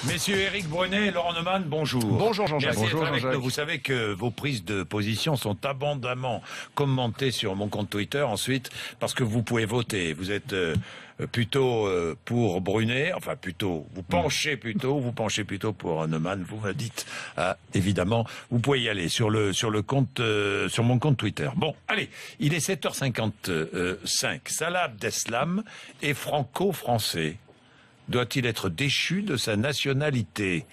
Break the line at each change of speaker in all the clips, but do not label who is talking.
Messieurs Éric Brunet et Laurent Neumann, bonjour.
Bonjour Jean-Jacques.
Merci
Bonjour
d'être avec
Jean-Jacques.
nous. Vous savez que vos prises de position sont abondamment commentées sur mon compte Twitter ensuite, parce que vous pouvez voter. Vous êtes plutôt pour Brunet, enfin plutôt, vous penchez plutôt pour Neumann, vous me dites. Évidemment, vous pouvez y aller sur mon compte Twitter. Bon, allez, il est 7h55. Salah Abdeslam est franco-français. Doit-il être déchu de sa nationalité?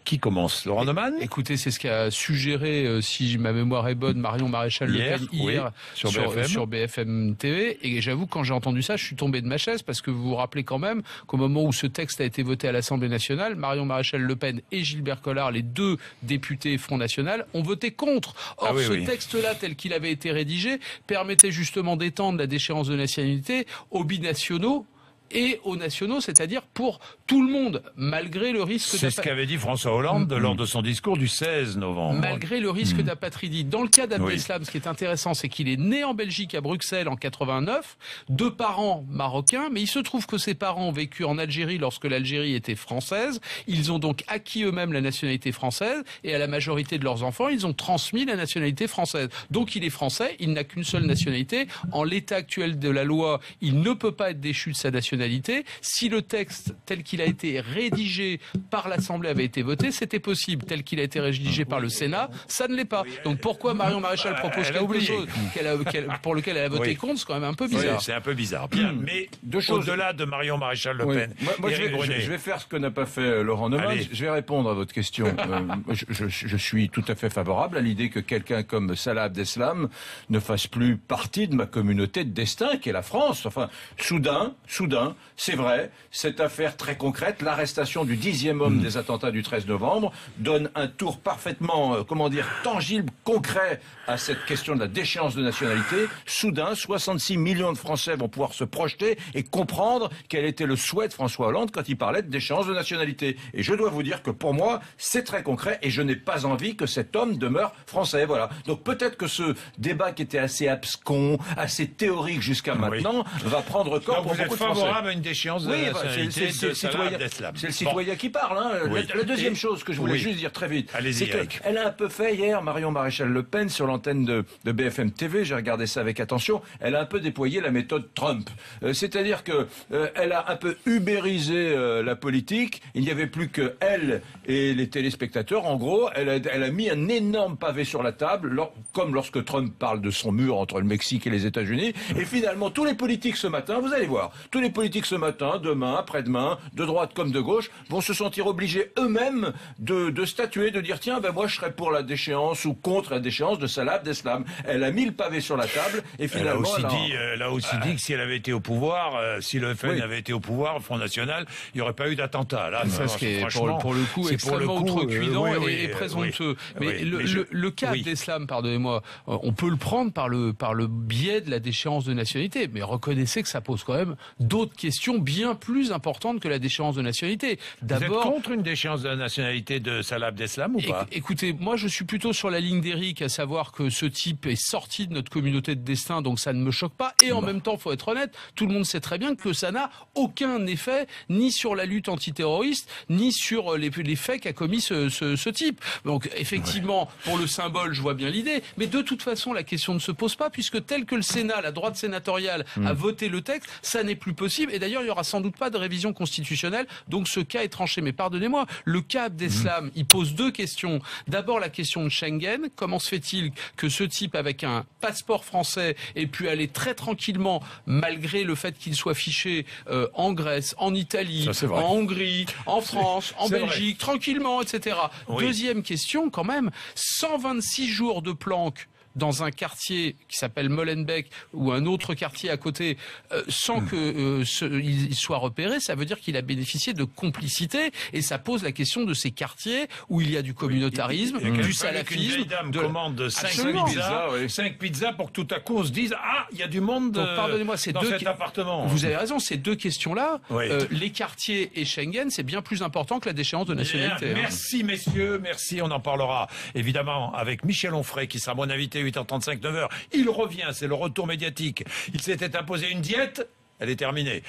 Qui commence? Laurent Neumann?
Écoutez, c'est ce qu'a suggéré, si ma mémoire est bonne, Marion Maréchal Le Pen hier sur BFM TV. Et j'avoue, quand j'ai entendu ça, je suis tombé de ma chaise, parce que vous vous rappelez quand même qu'au moment où ce texte a été voté à l'Assemblée nationale, Marion Maréchal Le Pen et Gilbert Collard, les deux députés Front National, ont voté contre. Or, texte-là, tel qu'il avait été rédigé, permettait justement d'étendre la déchéance de nationalité aux binationaux et aux nationaux, c'est-à-dire pour tout le monde, malgré le risque
C'est ce qu'avait dit François Hollande lors de son discours du 16 novembre.
Malgré le risque d'apatridie. Dans le cas d'Abdeslam, ce qui est intéressant, c'est qu'il est né en Belgique, à Bruxelles, en 89, de parents marocains, mais il se trouve que ses parents ont vécu en Algérie lorsque l'Algérie était française. Ils ont donc acquis eux-mêmes la nationalité française, et à la majorité de leurs enfants, ils ont transmis la nationalité française. Donc il est français, il n'a qu'une seule nationalité. En l'état actuel de la loi, il ne peut pas être déchu de sa nationalité. Si le texte tel qu'il a été rédigé par l'Assemblée avait été voté, c'était possible. Tel qu'il a été rédigé par le Sénat, ça ne l'est pas. Donc pourquoi Marion Maréchal propose quelque chose pour lequel elle a voté contre? C'est quand même un peu bizarre.
C'est un peu bizarre. Bien, mais au-delà de Marion Maréchal Le Pen,
moi je vais faire ce que n'a pas fait Laurent Neumann. Je vais répondre à votre question. Je suis tout à fait favorable à l'idée que quelqu'un comme Salah Abdeslam ne fasse plus partie de ma communauté de destin, qui est la France. Enfin, soudain, c'est vrai, cette affaire très concrète, l'arrestation du 10e homme des attentats du 13 novembre, donne un tour parfaitement, tangible, concret à cette question de la déchéance de nationalité. Soudain, 66 millions de Français vont pouvoir se projeter et comprendre quel était le souhait de François Hollande quand il parlait de déchéance de nationalité. Et je dois vous dire que pour moi, c'est très concret et je n'ai pas envie que cet homme demeure français. Voilà. Donc peut-être que ce débat qui était assez abscon, assez théorique jusqu'à maintenant, va prendre corps pour beaucoup de Français.
À une déchéance de la nationalité de Salah Abdeslam.
C'est le citoyen qui parle. La deuxième chose que je voulais juste dire très vite, c'est qu'elle a un peu fait hier, Marion Maréchal Le Pen, sur l'antenne de BFM TV, j'ai regardé ça avec attention, elle a un peu déployé la méthode Trump. C'est-à-dire que elle a un peu ubérisé la politique, il n'y avait plus que elle et les téléspectateurs. En gros, elle a mis un énorme pavé sur la table, comme lorsque Trump parle de son mur entre le Mexique et les États-Unis. Et finalement, tous les politiques ce matin, vous allez voir, tous les politiques ce matin, demain, après-demain, de droite comme de gauche, vont se sentir obligés eux-mêmes de statuer, de dire tiens, moi je serais pour la déchéance ou contre la déchéance de Salah Abdeslam. Elle a mis le pavé sur la table et finalement
elle a aussi dit que si elle avait été au pouvoir, si le FN avait été au pouvoir, le Front National, il n'y aurait pas eu d'attentat. Là,
ça, ce qui est pour le coup extrêmement outrecuidant et présomptueux. Mais le cas d'Abdeslam, pardonnez-moi, on peut le prendre par le biais de la déchéance de nationalité, mais reconnaissez que ça pose quand même d'autres questions bien plus importantes que la déchéance de nationalité.
D'abord, vous êtes contre une déchéance de la nationalité de Salah Abdeslam ou pas?
Écoutez, moi je suis plutôt sur la ligne d'Éric, à savoir que ce type est sorti de notre communauté de destin, donc ça ne me choque pas. Et en même temps, faut être honnête, tout le monde sait très bien que ça n'a aucun effet ni sur la lutte antiterroriste, ni sur les faits qu'a commis ce type. Donc effectivement, pour le symbole, je vois bien l'idée, mais de toute façon, la question ne se pose pas, puisque tel que le Sénat, la droite sénatoriale, a voté le texte, ça n'est plus possible. Et d'ailleurs, il y aura sans doute pas de révision constitutionnelle, donc ce cas est tranché. Mais pardonnez-moi, le cas Abdeslam, il pose deux questions. D'abord, la question de Schengen. Comment se fait-il que ce type, avec un passeport français, ait pu aller très tranquillement, malgré le fait qu'il soit fiché en Grèce, en Italie, en Hongrie, en France, en Belgique, tranquillement, etc. Deuxième question, quand même, 126 jours de planque dans un quartier qui s'appelle Molenbeek ou un autre quartier à côté, sans que il soit repéré, ça veut dire qu'il a bénéficié de complicité, et ça pose la question de ces quartiers où il y a du communautarisme, du salafisme.
Une dame commande 5 pizzas pour que tout à coup on se dise il y a du monde
pardonnez-moi,
dans cet appartement.
Vous avez raison, ces deux questions-là, les quartiers et Schengen, c'est bien plus important que la déchéance de nationalité.
Merci messieurs, merci, on en parlera évidemment avec Michel Onfray qui sera mon invité 8h35, 9h. Il revient, c'est le retour médiatique. Il s'était imposé une diète, elle est terminée.